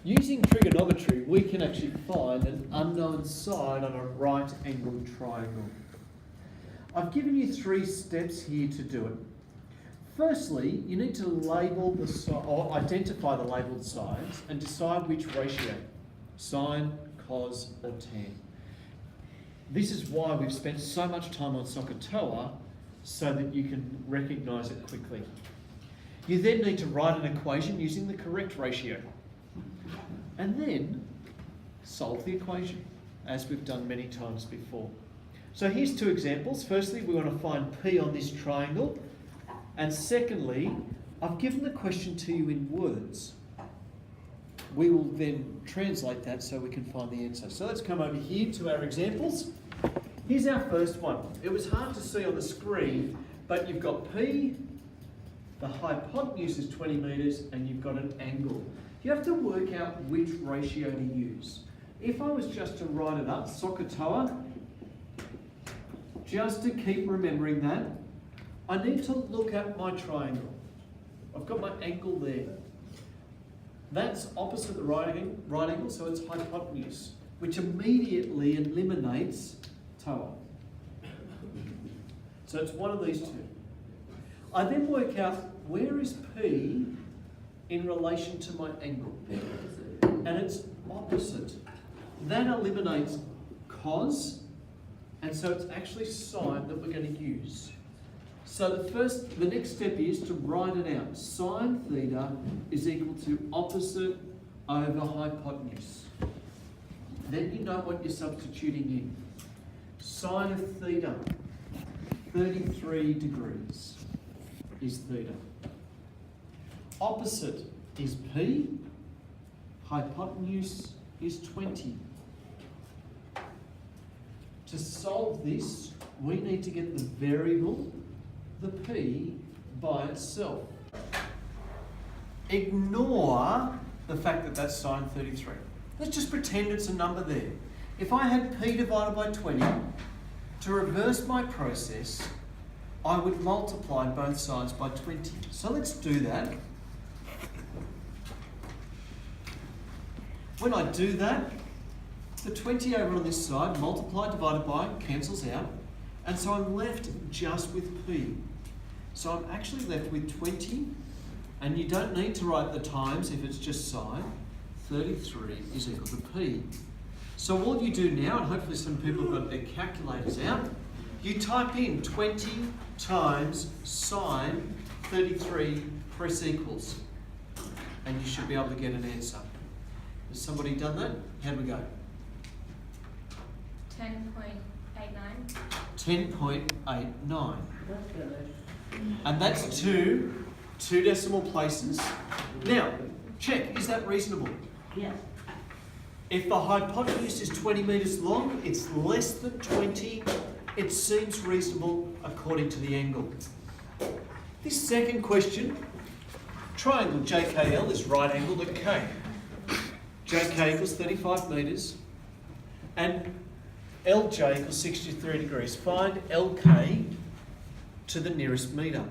Using trigonometry, we can actually find an unknown side on a right-angled triangle. I've given you 3 steps here to do it. Firstly, you need to label the side, or identify the labelled sides and decide which ratio, sine, cos or tan. This is why we've spent so much time on SOHCAHTOA, so that you can recognise it quickly. You then need to write an equation using the correct ratio. And then solve the equation, as we've done many times before. So here's 2 examples. Firstly, we want to find P on this triangle. And secondly, I've given the question to you in words. We will then translate that so we can find the answer. So let's come over here to our examples. Here's our first one. It was hard to see on the screen, but you've got P, the hypotenuse is 20 metres, and you've got an angle. You have to work out which ratio to use. If I was just to write it up, SOHCAHTOA, just to keep remembering that, I need to look at my triangle. I've got my angle there. That's opposite the right angle, so it's hypotenuse, which immediately eliminates TOA. So it's one of these 2. I then work out where is P in relation to my angle, and it's opposite. That eliminates cos, and so it's actually sine that we're going to use. So the next step is to write it out. Sine theta is equal to opposite over hypotenuse. Then you know what you're substituting in. Sine of theta, 33 degrees is theta. Opposite is P, hypotenuse is 20. To solve this, we need to get the variable, the P, by itself. Ignore the fact that that's sine 33. Let's just pretend it's a number there. If I had P divided by 20, to reverse my process, I would multiply both sides by 20. So let's do that. When I do that, the 20 over on this side, multiplied divided by, cancels out. And so I'm left just with P. So I'm actually left with 20, and you don't need to write the times if it's just sine. 33 is equal to P. So all you do now, and hopefully some people have got their calculators out, you type in 20 times sine 33, press equals, and you should be able to get an answer. Has somebody done that? How do we go? 10.89. 10.89. And that's two decimal places. Now, check, is that reasonable? Yeah. If the hypotenuse is 20 metres long, it's less than 20, it seems reasonable according to the angle. This second question, triangle JKL is right angled at K. JK equals 35 metres and LJ equals 63 degrees. Find LK to the nearest metre.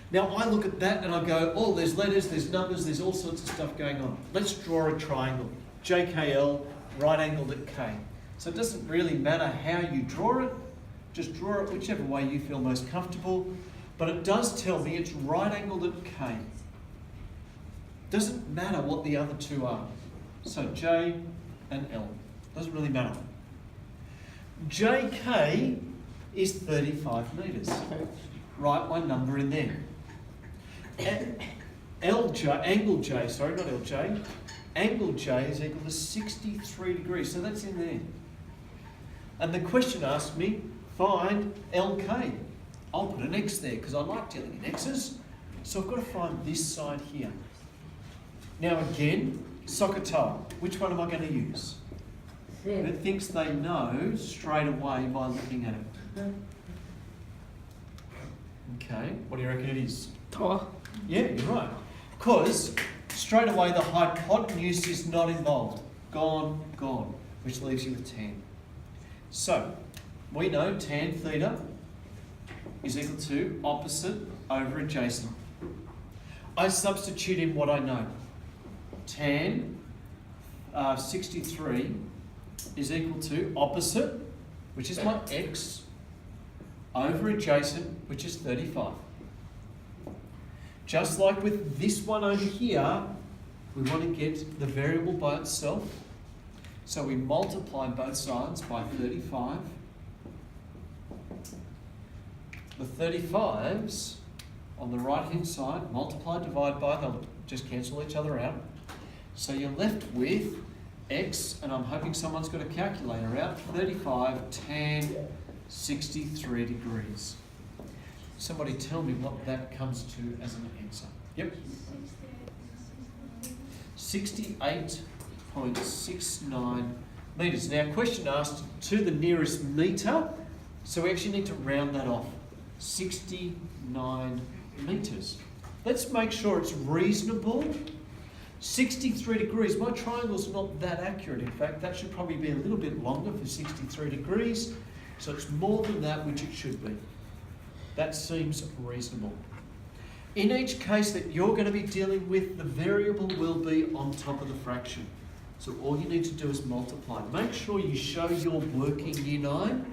Now I look at that and I go, oh, there's letters, there's numbers, there's all sorts of stuff going on. Let's draw a triangle. JKL, right angled at K. So it doesn't really matter how you draw it, just draw it whichever way you feel most comfortable. But it does tell me it's right angled at K. Doesn't matter what the other two are. So J and L. Doesn't really matter. JK is 35 metres. Write my number in there. LJ, angle J, sorry, not LJ. Angle J is equal to 63 degrees, so that's in there. And the question asks me, find LK. I'll put an X there because I like dealing in X's. So I've got to find this side here. Now again, SOHCAHTOA. Which one am I going to use? It thinks they know straight away by looking at it. Okay, what do you reckon it is? TOA. Yeah, you're right. Because straight away the hypotenuse is not involved. Gone, gone, which leaves you with tan. So, we know tan theta is equal to opposite over adjacent. I substitute in what I know. Tan 63 is equal to opposite, which is my x, over adjacent, which is 35. Just like with this one over here, we want to get the variable by itself. So we multiply both sides by 35. The 35s on the right-hand side, multiply, divide by, they'll just cancel each other out. So you're left with x, and I'm hoping someone's got a calculator out, 35 tan 63 degrees. Somebody tell me what that comes to as an answer. Yep. 68.69 metres. Now, question asked to the nearest metre, so we actually need to round that off. 69 metres. Let's make sure it's reasonable. 63 degrees. My triangle's not that accurate. In fact, that should probably be a little bit longer for 63 degrees. So it's more than that, which it should be. That seems reasonable. In each case that you're going to be dealing with, the variable will be on top of the fraction. So all you need to do is multiply. Make sure you show your working Year 9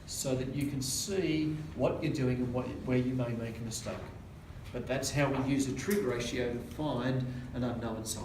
so that you can see what you're doing and where you may make a mistake. But that's how we use a trig ratio to find an unknown sign.